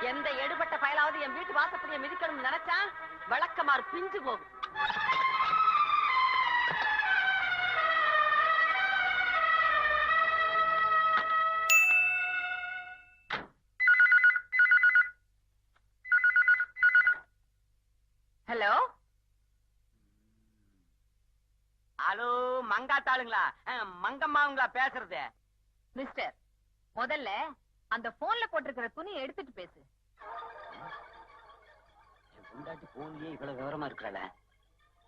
எந்த எடுபட்ட பயலாவது என் வீட்டு வாசப்படியை மிதிக்கணும்னு நினைச்சா விளக்கமாறு பிஞ்சு போகும். Hello hello, மங்காத்தாளுங்களா? மங்கம்மாங்களா பேசுறது? மிஸ்டர், முதல்ல அந்த போன்ல போட்டிருக்கிற துணியை எடுத்துட்டு பேசு. முண்டாட்டி போன்லயே இவ்வளவு விவரமா இருக்கிறாள,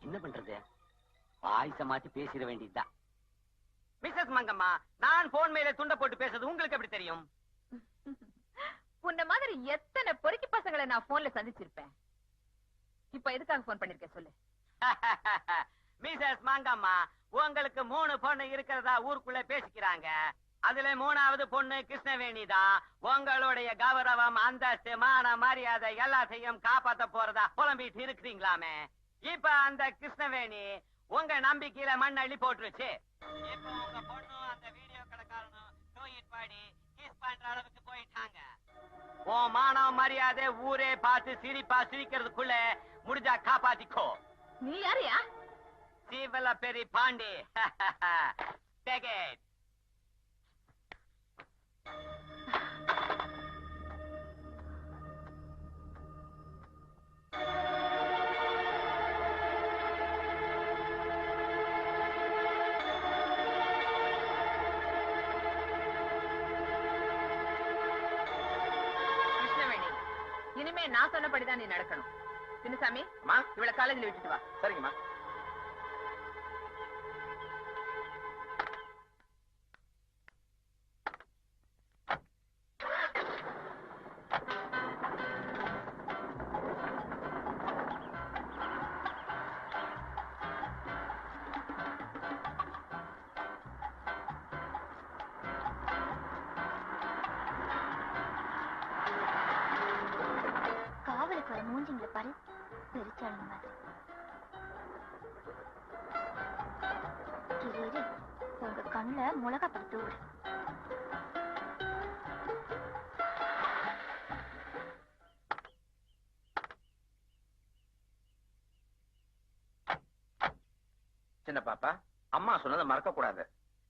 என்ன பண்றது? வாய்ஸ மாத்தி பேசிட வேண்டியதுதான். மிஸ்ஸஸ் மங்கம்மா, நான் போன் மேல துண்ட போட்டு பேசுறது உங்களுக்கு எப்படி தெரியும்? உன்ன மாதிரி எத்தனை பொறுக்கி பசங்களை நான் போன்ல சந்திச்சிருப்பேன். இப்ப எதுக்காக போன் பண்ணிருக்கேன் சொல்லு. மிஸ்ஸஸ் மங்கம்மா, உங்களுக்கு 3 பொண்ணு இருக்கிறதா ஊருக்குள்ள பேசிக்கிறாங்க. அதுல 3வது பொண்ணு கிருஷ்ணவேணி தான். உங்களுடைய கௌரவம், அந்தஸ்து, மான மரியாதை எல்லாத்தையும் காப்பாத்த போறதா புலம்பிட்டு இருக்கிறீங்களாமே. இப்ப அந்த கிருஷ்ணவேணி உங்க நம்பிக்கையில மண் அள்ளி போட்டுருச்சு. இப்ப உங்க பொண்ணு அந்த வீடியோ கடைக்காரனும் டூயிட் பாடி கிஸ் பண்ற அளவுக்கு போயிட்டாங்க. உன் மானம் மரியாதை ஊரே பார்த்து சிரிப்பா சிரிக்கிறதுக்குள்ள முடிஞ்சா காப்பாத்திக்கோ. நீ யாரியா? சீவல பெரி பாண்டி. Take it. கிருஷ்ணவேணி, இனிமே நான் சொன்னபடிதான் நீ நடக்கணும். சின்னசாமி, இவளை காலேஜ்ல விட்டுட்டு வா. சரிங்கம்மா. காவலுக்கு வர மூஞ்சிங்களை பாரு, பெருச்சாளுங்க மாதிரி. இரு, உங்க கண்ணுல மிளகா படுத்து விடு. சின்ன பாப்பா, அம்மா சொன்னதை மறக்க கூடாது.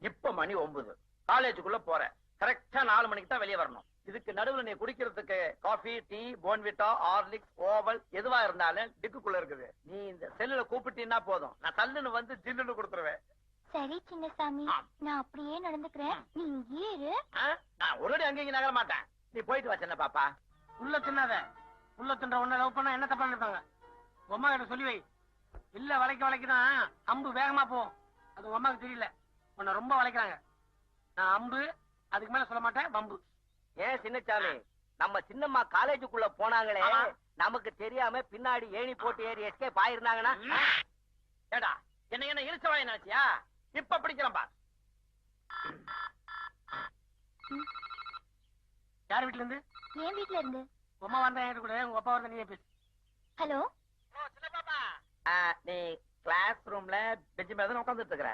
இப்ப மணி 9, காலேஜுக்குள்ள போற. கரெக்டா 4 மணிக்கு தான் வெளியே வரணும். இதுக்கு நடுவுல நீ குடிக்கிறதுக்கு coffee, tea, Bournvita, Horlicks, oval எதுவா இருந்தாலும் டிக்குக்குள்ள இருக்குது. நீ இந்த செல்லுல கூப்பிட்டீன்னா போதும், நான் தள்ளுன்னு வந்து ஜில்லுன்னு கொடுத்துருவேன். சரி சின்னசாமி, நான் அப்படியே நடந்துக்கிறேன். நீ இங்கே இரு. நான் ஒருவடி அங்கேயும் நகர மாட்டேன். நீ போயிட்டு வா சின்ன பாப்பா. உள்ள தின்னாத. உள்ள தின்ற உன்ன லவ் பண்ணா என்ன தப்பா நினைப்பாங்க? உமா கிட்ட சொல்லி வை. இல்ல வளைக்கதான் அம்பு வேகமா போகும். அது உமாக்கு தெரியல. உன்னை ரொம்ப வளைக்கிறாங்க. நான் அம்பு, அதுக்கு மேல சொல்ல மாட்டேன், பம்பு. ஏன் சின்னசாமி, நம்ம சின்னம்மா காலேஜுக்குள்ள போனாங்களே, நமக்கு தெரியாம பின்னாடி ஏணி போட்டு ஏறி எஸ்கேப் ஆயிருந்தாங்கன்னா? ஏடா, என்ன இழுச்சவாய் நினைச்சியா? இப்ப பிடிக்கிறேன் பா. யார் வீட்டுல இருந்து? என் வீட்டுல இருந்து. உமா வந்தா என்கிட்ட கூட, உங்க அப்பா வந்தா நீயே பேசு. ஹலோ, நீ கிளாஸ் ரூம்ல பெஞ்சு மேல தான் உட்காந்துட்டு இருக்கிற?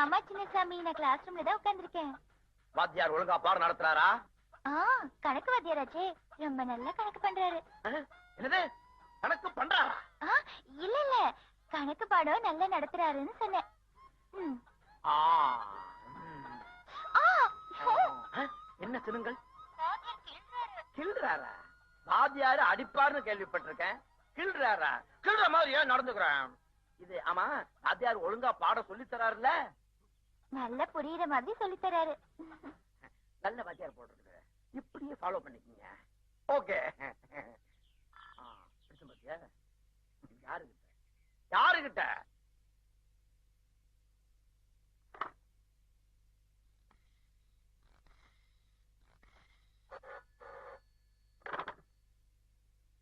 ஆமா சின்னசாமி, நான் கிளாஸ் ரூம்ல தான் உட்கார்ந்திருக்கேன். வாத்தியார் ஒழுங்கா பாடம் நடத்துறாரா? கணக்கு வாத்தியாராச்சே, ரொம்ப நல்லா கணக்கு பண்றாரு. என்னது, கணக்கு பண்றாரா? இல்ல இல்ல, கணக்கு பாடம் நல்லா நடத்துறாருன்னு சொன்னேன். என்ன சினுங்கள்? கிள்றாரா? வாத்தியாரு அடிப்பாருன்னு கேள்விப்பட்டிருக்கேன். கிள்றாரா? கிள்ற மாதிரி ஏன் நடந்துக்கிறேன்? இது ஆமா, வாத்தியார் ஒழுங்கா பாடம் சொல்லி தராருல்ல? நல்லா புரியுற மாதிரி சொல்லி தராரு. நல்ல வாத்தியார் போடுறது, இப்படியே ஃபாலோ பண்ணிக்கீங்க. ஓகே. யாருகிட்ட யாருகிட்ட?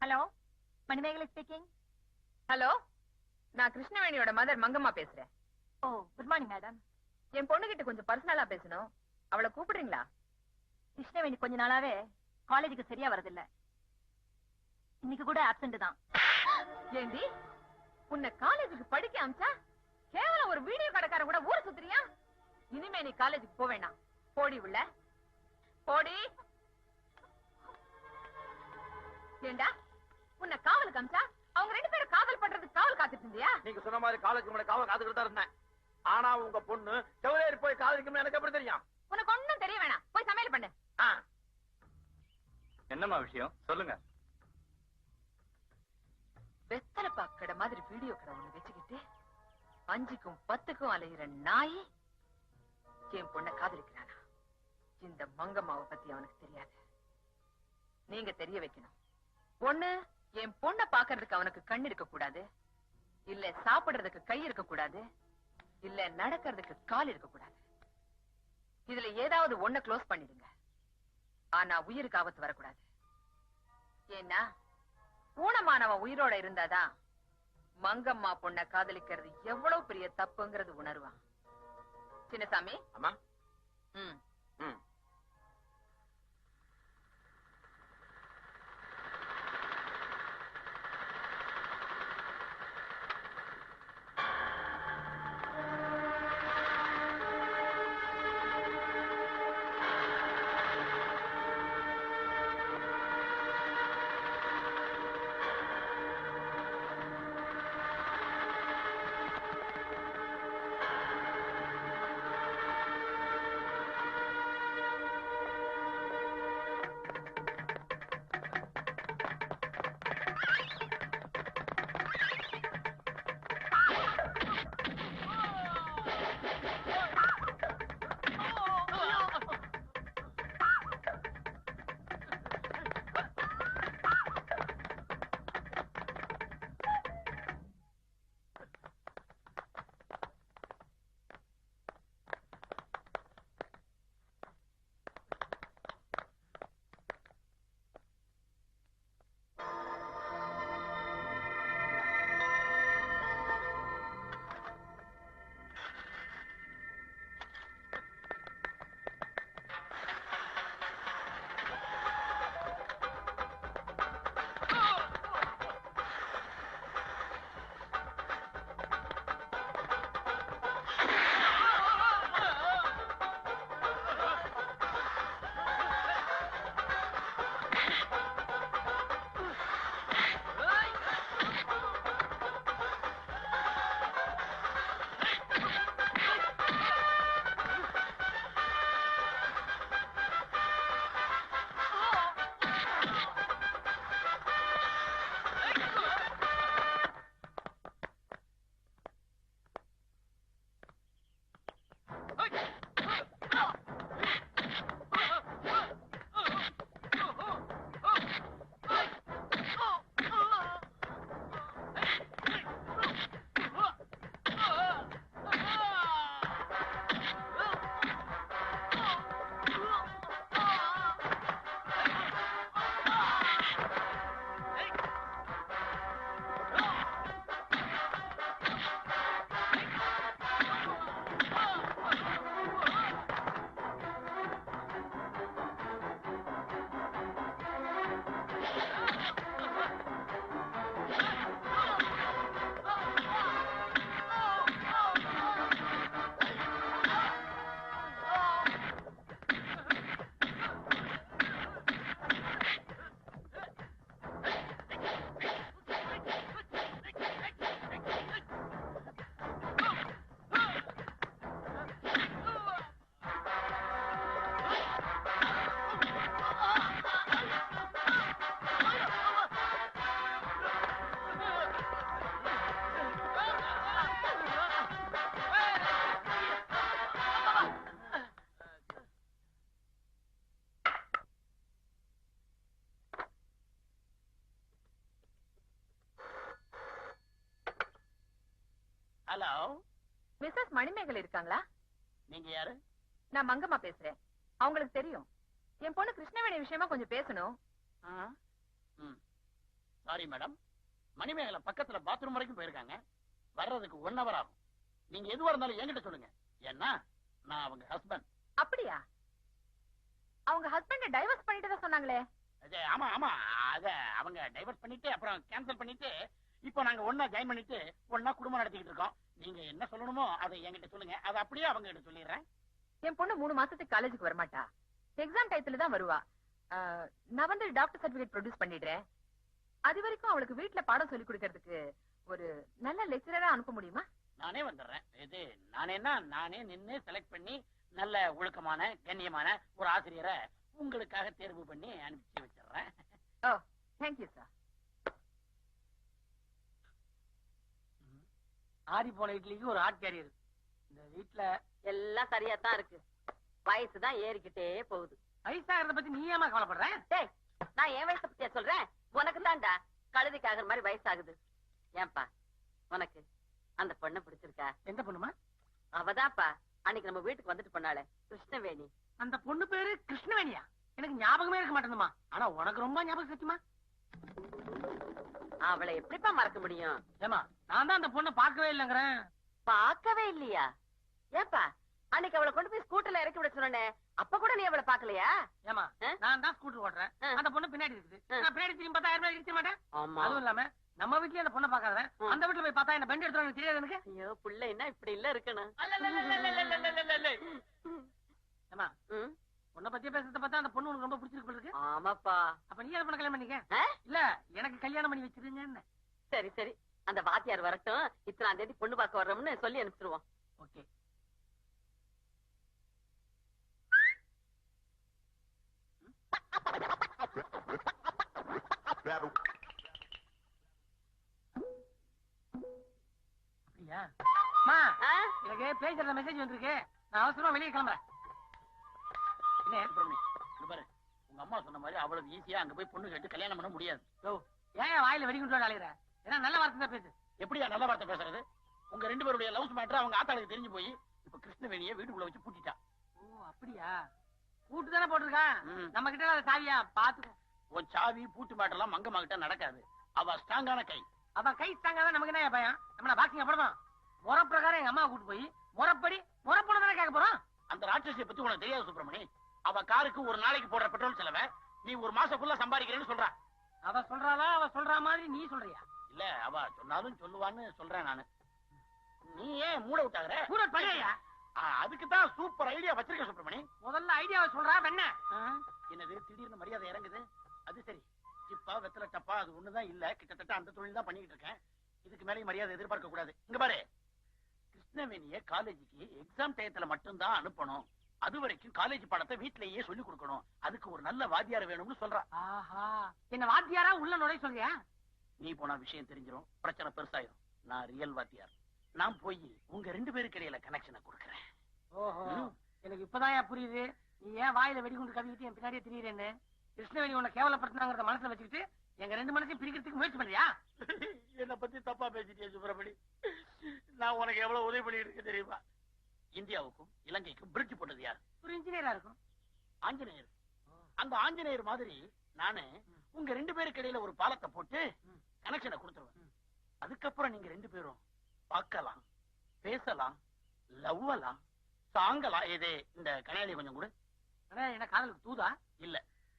Hello, Manimekalai speaking. ஹலோ, நான் கிருஷ்ணவேணியோட மதர் மங்கம்மா பேசுறேன். ஓ, குட் மார்னிங் மேடம். என் பொண்ணுகிட்ட கொஞ்சம் பர்சனலா பேசணும். அவளை கூப்பிடுறீங்களா? கிருஷ்ணவேணி கொஞ்ச நாளாவே காலேஜுக்கு சரியா வரதில்ல. இன்னைக்கு கூட ஆப்சென்ட் தான். ஏண்டி, உன்னை காலேஜுக்கு படிக்க அமிச்சா கேவலம் ஒரு வீடியோ கடைக்காரன் கூட ஊர் சுத்துறியா? இனிமே நீ காலேஜுக்கு போவேனா? போடி உள்ள போடி. ஏண்டா உன்னை காவல் காமிச்சா அவங்க 2 பேரும் காதல் பண்றதுக்கு காவல் காத்துட்டு இருந்தியா? நீங்க சொன்ன மாதிரி காலேஜ் முன்னாடி காவல் காத்துக்கிட்டு தான் இருந்தேன். ஆனா உங்க பொண்ணு செவரேறி போய் காதலிக்கும் எனக்கு எப்படி தெரியும்? உனக்கு ஒண்ணும் தெரிய வேணாம், போய் சமையல் பண்ணு. என்னம்மா விஷயம் சொல்லுங்க. வெத்தலை பாக்கடை மாதிரி வீடியோ கடை ஒண்ணு வச்சுக்கிட்டு 5க்கும் 10க்கும் அலையிற நாய் என் பொண்ணை காதலிக்கிறானா? இந்த மங்கம்மாவை பத்தி அவனுக்கு தெரியாது. நீங்க தெரிய வைக்கணும். ஒண்ணு, என் பொண்ணை பாக்குறதுக்கு அவனுக்கு கண் இருக்க கூடாது, இல்ல சாப்பிடுறதுக்கு கை இருக்க கூடாது, இல்ல நடக்கிறதுக்கு கால் இருக்க கூடாது. இதுல ஏதாவது ஒண்ண க்ளோஸ் பண்ணிடுங்க. ஆனா உயிருக்கு ஆபத்து வரக்கூடாது. ஏன்னா ஊனமானவன் உயிரோட இருந்தாதான் மங்கம்மா பொண்ண காதலிக்கிறது எவ்வளவு பெரிய தப்புங்கிறது உணர்வான். சின்னசாமி. அம்மா. ம். ம். ஹலோ, மிஸ்ஸஸ் மணிமேகலை இருக்காங்களா? நீங்க யாரு? நான் மங்கம்மா பேசுறேன். அவங்களுக்கு தெரியும். என் பொண்ணு கிருஷ்ணவேணி விஷயமா கொஞ்சம் பேசணும். சாரி மேடம், மணிமேகலை பக்கத்துல பாத்ரூம் வரைக்கும் போயிருக்காங்க. வர்றதுக்கு 1 hour ஆகும். நீங்க எதுவா இருந்தாலும் என்கிட்ட சொல்லுங்க. ஏன்னா நான் அவங்க ஹஸ்பண்ட். அப்படியா? அவங்க ஹஸ்பண்ட டைவர்ஸ் பண்ணிட்டு தான் சொன்னாங்களே. ஆமா ஆமா, அத அவங்க டைவர்ஸ் பண்ணிட்டு அப்புறம் கேன்சல் பண்ணிட்டு இப்போ நாங்க ஒன்னா ஜாயின் பண்ணிட்டு ஒன்னா குடும்பம் நடத்திக்கிட்டு இருக்கோம். நீங்க என்ன சொல்லணுமோ அதை என்கிட்ட சொல்லுங்க. அதை அப்படியே அவங்க கிட்ட சொல்லிடுறேன். என் பொண்ணு 3 மாசத்துக்கு காலேஜுக்கு வரமாட்டா. எக்ஸாம் டயத்துல தான் வருவா. நான் வந்து டாக்டர் சர்டிபிகேட் ப்ரொடியூஸ் பண்ணிடுறேன். அது வரைக்கும் அவளுக்கு வீட்டுல பாடம் சொல்லி கொடுக்கறதுக்கு ஒரு நல்ல லெக்சரரா அனுப்ப முடியுமா? நானே வந்துடுறேன். இது நானே நின்னு செலக்ட் பண்ணி நல்ல ஒழுக்கமான கண்ணியமான ஒரு ஆசிரியரை உங்களுக்காக தேர்வு பண்ணி அனுப்பிச்சு வச்சிடுறேன். ஓ, தேங்க்யூ சார். ஆரி போன இட்லிக்கு ஒரு ஆட் கேரியர். இந்த வீட்டுல எல்லாம் சரியா தான் இருக்கு. வயசுதான் ஏறிக்கிட்டே போகுது. வயசாகிறத பத்தி நீ ஏமா கவலைப்படுற? டேய், நான் என் வயசை பத்தியா சொல்றேன்? உனக்கு தான்டா கழுதைக்கு ஆகுற மாதிரி வயசாகுது. ஏன்பா உனக்கு அந்த பொண்ணை பிடிச்சிருக்கா? எந்த பொண்ணுமா? அவதான்ப்பா அன்னைக்கு நம்ம வீட்டுக்கு வந்துட்டு போனாளே கிருஷ்ணவேணி. அந்த பொண்ணு பேரு கிருஷ்ணவேணியா? எனக்கு ஞாபகமே இருக்க மாட்டேங்குமா. ஆனா உனக்கு ரொம்ப ஞாபகம் சத்தியமா. அவளை எப்படிப்பா மறக்க முடியும்? ஏமா நான் தான் அந்த பொண்ணை பார்க்கவே இல்லைங்கிறேன். பார்க்கவே இல்லையா? ஏப்பா அன்னைக்கு அவளை கொண்டு போய் ஸ்கூட்டர்ல இறக்கி விட சொன்னே, அப்ப கூட நீ அவளை பாக்கலையா? ஏமா நான் தான் ஸ்கூட்டர் ஓட்டுறேன், அந்த பொண்ணு பின்னாடி இருக்குது. நான் பின்னாடி திரும்பி பார்த்தா யாருமே இருக்க மாட்டேன். அதுவும் இல்லாம நம்ம வீட்லயே அந்த பொண்ணை பாக்காதவன் அந்த வீட்டுல போய் பார்த்தா என்ன பெண்ட் எடுத்து தெரியாது எனக்கு. ஐயோ புள்ள என்ன இப்படி இல்ல இருக்கணும். ஏமா பொண்ணை பத்தியே பேசுறத பார்த்தா அந்த பொண்ணு உனக்கு ரொம்ப பிடிச்சிருக்கு இருக்கு. ஆமாப்பா. அப்ப நீ பொண்ணை கல்யாணம் பண்ணிக்க. இல்ல எனக்கு கல்யாணம் பண்ணி வச்சிருங்க. சரி சரி, அந்த வாத்தியார் வரட்டும், இத்தனாம் தேதி பொண்ணு பார்க்க வர்றோம்னு சொல்லி அனுப்பிச்சிருவோம். ஓகே. அப்படியா? எனக்கு பேசுற மெசேஜ் வந்திருக்கு. நான் அவசரமா வெளியே கிளம்புறேன். என்ன பாரு, உங்க அம்மா சொன்ன மாதிரி அவ்வளவு ஈஸியா அங்க போய் பொண்ணு கேட்டு கல்யாணம் பண்ண முடியாது. ஏன் வாயில வெடிக்குண்டு அழைகிற? ஏன்னா நல்ல வார்த்தை தான் பேசு. எப்படியா நல்ல வார்த்தை பேசுறது? உங்க ரெண்டு பேருடைய லவ்ஸ் மேட்டர் அவங்க ஆத்தாளுக்கு தெரிஞ்சு போய் இப்ப கிருஷ்ணவேணியை வீட்டுக்குள்ள வச்சு பூட்டிட்டா. ஓ அப்படியா? பூட்டு தானே போட்டிருக்கா. நம்ம கிட்ட சாவியா பாத்துக்கோ. உன் சாவி பூட்டு மாட்டெல்லாம் மங்கம்மா கிட்ட நடக்காது. அவ ஸ்ட்ராங்கான கை. அவன் கை ஸ்ட்ராங்கா நமக்கு என்ன பயம்? நம்ம பாக்கிங்க படமா முறை பிரகாரம் எங்க அம்மா கூட்டு போய் முறைப்படி முறைப்பட தானே கேட்க போறோம். அந்த ராட்சசியை பத்தி உனக்கு தெரியாது சுப்பிரமணி. அவ காருக்கு ஒரு நாளைக்கு போடுற பெட்ரோல் செலவை நீ ஒரு மாசம் ஃபுல்லா சம்பாதிக்கிறேன்னு சொல்றா. அவ சொல்றாளா? அவ சொல்ற மாதிரி நீ சொல்றியா? இல்ல அவ சொன்னாலும் சொல்லுவான்னு சொல்றேன் நானு. நீ ஏன் மூட விட்டாகிற? மூட பண்ணியா? அதுக்குதான் சூப்பர் ஐடியா வச்சிருக்க சுப்பிரமணி. முதல்ல ஐடியாவை சொல்றா வெண்ண. என்னது திடீர்னு மரியாதை இறங்குது? அது சரி, இப்ப வெத்தலை டப்பா அது ஒண்ணுதான் இல்ல. கிட்டத்தட்ட அந்த தொழில் தான் பண்ணிட்டு இருக்கேன். இதுக்கு மேலே மரியாதை எதிர்பார்க்க கூடாது. இங்க பாரு, கிருஷ்ணவேணிய காலேஜுக்கு எக்ஸாம் டயத்துல மட்டும்தான் அனுப்பணும். அது வரைக்கும் காலேஜ் பாடத்தை வீட்லயே சொல்லி கொடுக்கணும். அதுக்கு ஒரு நல்ல வாத்தியார் வேணும்னு சொல்றா. என்ன வாத்தியாரா உள்ள நுழைய சொல்றியா? நீ போனா விஷயம் தெரிஞ்சிடும், பிரச்சனை பெருசாயிரும். நான் ரியல் வாத்தியார். நான் போய் உங்க ரெண்டு பேருக்கு இடையில கனெக்ஷனை கொடுக்கறேன். ஓஹோ, எனக்கு இப்பதான் புரியுது நீ ஏன் வாயில வெடிகுண்டு கவிக்கிட்டு என் பின்னாடியே திரியறேன்னு. கிருஷ்ணவேணி உன்னை கேவலப்படுத்தினாங்கிறத மனசுல வச்சுக்கிட்டு எங்க ரெண்டு மனசையும் பிரிக்கிறதுக்கு முயற்சி பண்றியா? என்ன பத்தி தப்பா பேசிட்டியா சுப்பிரமணி? நான் உனக்கு எவ்வளவு உதவி பண்ணிட்டு இருக்கேன் தெரியுமா? இந்தியாவுக்கும் இலங்கைக்கும் பிரிட்ஜ் போட்டது யார்? ஒரு இன்ஜினியரா இருக்கும். ஆஞ்சநேயர். அந்த ஆஞ்சநேயர் மாதிரி நானு உங்க ரெண்டு பேருக்கு இடையில ஒரு பாலத்தை போட்டு கனெக்ஷனை கொடுத்துருவேன். அதுக்கப்புறம் நீங்க ரெண்டு பேரும் பார்க்கலாம், பேசலாம், லவ்வலாம், சாங்கலாம். இது இந்த கனையாளி கொஞ்சம் கூட என்ன காதலுக்கு தூதா இல்ல,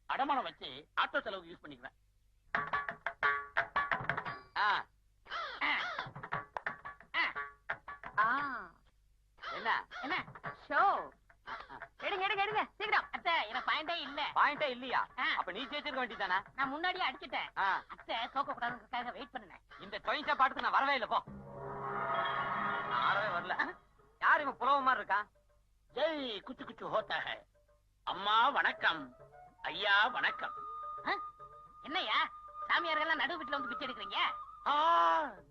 அடமானம் வச்சு ஆட்டோ செலவுக்கு யூஸ் பண்ணிக்குவேன். என்ன என்ன ஷோ? எடுங்க எடுங்க எடுங்க சீக்கிரம். அத்தை எனக்கு பாயிண்டே இல்ல. பாயிண்டே இல்லையா? அப்ப நீ ஜெயிச்சிருக்க வேண்டியதானே. நான் முன்னாடியே அடிச்சிட்டேன். அத்தை சோக்க கூடாதுக்காக வெயிட் பண்ணேன். இந்த டொயின்ஷா பாட்டுக்கு நான் வரவே இல்ல. போ, நான் ஆறவே வரல. யார் இவன் புலவ மாதிரி இருக்கா? ஜெய் குச்சு குச்சு ஹோத்தா ஹை. அம்மா வணக்கம், ஐயா வணக்கம். என்னையா சாமியார்கள் நடு வீட்டுல வந்து பிச்சை எடுக்கிறீங்க?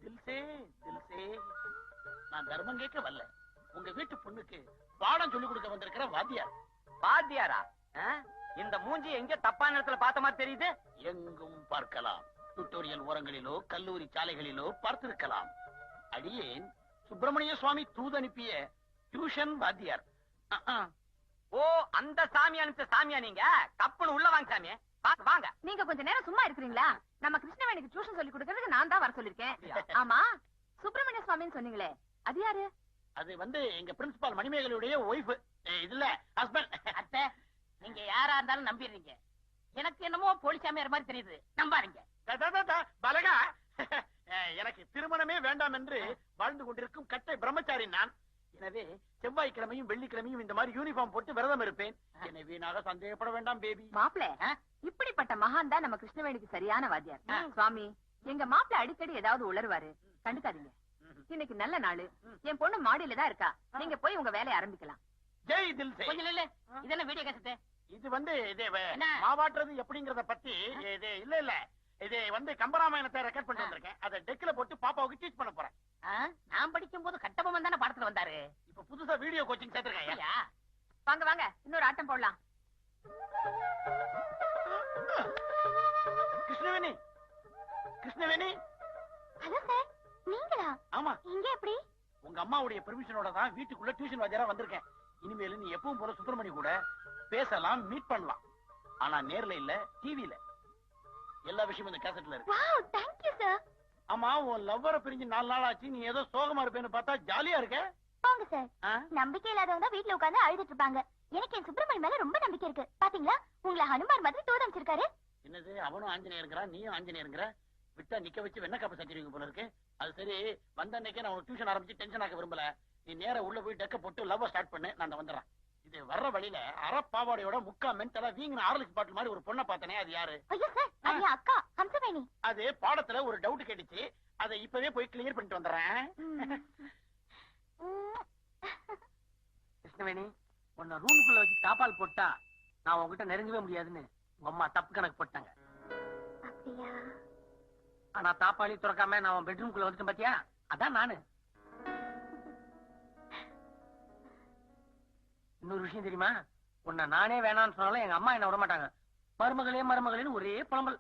தில் சே தில் சே. நான் தர்மம் கேட்க வரல, உங்க வீட்டு பொண்ணுக்கு பாடம் சொல்லி கொடுக்க வந்திருக்கிற வாத்தியார். வாத்தியாரா? இந்த மூஞ்சி எங்க தப்பான இடத்துல பார்த்த மாதிரி தெரியுது. எங்கும் பார்க்கலாம், டுட்டோரியல் ஓரங்களிலோ கல்லூரி சாலைகளிலோ பார்த்திருக்கலாம். அடியேன் சுப்பிரமணிய சுவாமி தூது அனுப்பிய டியூஷன் வாத்தியார். ஓ, அந்த சாமி அனுப்பிச்ச சாமியா நீங்க? கப்புன்னு உள்ள வாங்க சாமி, வாங்க. நீங்க கொஞ்ச நேரம் சும்மா இருக்கிறீங்களா? நம்ம கிருஷ்ணவேணிக்கு டியூஷன் சொல்லி கொடுக்கறதுக்கு நான் தான் வர சொல்லிருக்கேன். ஆமா, சுப்பிரமணிய சுவாமின்னு சொன்னீங்களே, அது யாரு? அது எங்க பிரின்சிபால் மணிமேகலையுடைய ஒய்ஃப். இதுல ஹஸ்பண்ட். அத்தை நீங்க யாரா இருந்தாலும் நம்பிடுறீங்க. எனக்கு என்னமோ போலீசாமியார் மாதிரி தெரியுது, நம்பாதீங்க. பலகா, எனக்கு திருமணமே வேண்டாம் என்று வாழ்ந்து கொண்டிருக்கும் கட்டை பிரம்மச்சாரி நான். எனவே செவ்வாய்க்கிழமையும் வெள்ளிக்கிழமையும் இந்த மாதிரி யூனிஃபார்ம் போட்டு விரதம் இருப்பேன். என்னை வீணாக சந்தேகப்பட வேண்டாம் பேபி. மாப்பிள, இப்படிப்பட்ட மகான் தான் நம்ம கிருஷ்ணவேணிக்கு சரியான வாத்தியார். சுவாமி, எங்க மாப்பிள்ள அடிக்கடி ஏதாவது உளருவாரு, கண்டுக்காதீங்க. இன்னைக்கு நல்ல நாள், என் பொண்ணு மாடியில தான் இருக்கா. நீங்க போய் உங்க வேலையை ஆரம்பிக்கலாம். ஜெய் தில் செய். கொஞ்சம் இல்ல இது என்ன வீடியோ கேசட்டு? இது வந்து இது என்ன? மாவாட்டுறது எப்படிங்கறத பத்தி இது இல்ல இது வந்து கம்பராமாயணத்தை ரெக்கார்ட் பண்ணி வந்திருக்கேன். அதை டெக்ல போட்டு பாப்பாவுக்கு டீச் பண்ண போறேன். நான் படிக்கும் போது கட்டபொம்மன் தானே படத்துல வந்தாரு. இப்ப புதுசா வீடியோ கோச்சிங் சேர்த்திருக்கேன். ஐயா, வாங்க வாங்க, இன்னொரு ஆட்டம் போடலாம். கிருஷ்ணவேணி, கிருஷ்ணவேணி. ஹலோ சார், நீங்களா? ஆமா, இங்க எப்படி? உங்க அம்மாவுடைய பெர்மிஷனோட தான் வீட்டுக்குள்ள டியூஷன் வாத்தியாரா வந்திருக்கேன். இனிமேல் நீ எப்பவும் போல சுப்பிரமணி கூட பேசலாம், மீட் பண்ணலாம். ஆனா நேர்ல இல்ல, டிவில. எல்லா விஷயமும் இந்த கேசட்ல இருக்கு. Wow, thank you sir. ஆமா, உன் லவ்வரை பிரிஞ்சு 4 நாள் ஆச்சு. நீ ஏதோ சோகமா இருப்பேன்னு பார்த்தா ஜாலியா இருக்க. போங்க சார். நம்பிக்கை இல்லாதவங்க வீட்ல உட்கார்ந்து அழுதுட்டு இருப்பாங்க. எனக்கு என் சுப்பிரமணி மேல ரொம்ப நம்பிக்கை இருக்கு. பாத்தீங்களா, உங்களை ஹனுமான் மாதிரி தூது அமைச்சிருக்காரு. என்னது, அவனும் ஆஞ்சநேயர் இருக்கிறான், நீயும் ஆஞ்சநேயர் இருக்கிற. விட்டா நிக்க வச்சு வெண்ண கப்ப சச்சிருவீங்க போல இருக்கு. அது சரி, வந்த அன்னைக்கே நான் உனக்கு டியூஷன் ஆரம்பிச்சு டென்ஷன் ஆக்க விரும்பல. நீ நேரா உள்ள போய் டெக்க போட்டு லவ் ஸ்டார்ட் பண்ணு. நான் வந்துடுறேன். இது வர்ற வழியில அறப்பாவாடையோட முக்கா மென்டலா வீங்கின ஆர்லிக்ஸ் பாட்டில் மாதிரி ஒரு பொண்ணை பார்த்தனே, அது யாரு? ஐயோ சார், அது என் அக்கா ஹம்சவேணி. அது பாடத்துல ஒரு டவுட் கேட்டுச்சு. அதை இப்பவே போய் கிளியர் பண்ணிட்டு வந்துடுறேன். கிருஷ்ணவேணி, உன்னை ரூமுக்குள்ள வச்சு தாப்பால் போட்டா நான் உங்ககிட்ட நெருங்கவே முடியாதுன்னு உங்க அம்மா தப்பு கணக்கு போட்டாங்க. அப்படியா? ஆனா தாப்பாளி திறக்காம நான் உன் பெட்ரூம்குள்ள வந்துட்டேன் பாத்தியா, அதான் நானு. இன்னொரு விஷயம் தெரியுமா, உன்னை நானே வேணாம்னு சொன்னாலும் எங்க அம்மா என்ன விட மாட்டாங்க. மருமகளே மருமகளேன்னு ஒரே புலம்பல்.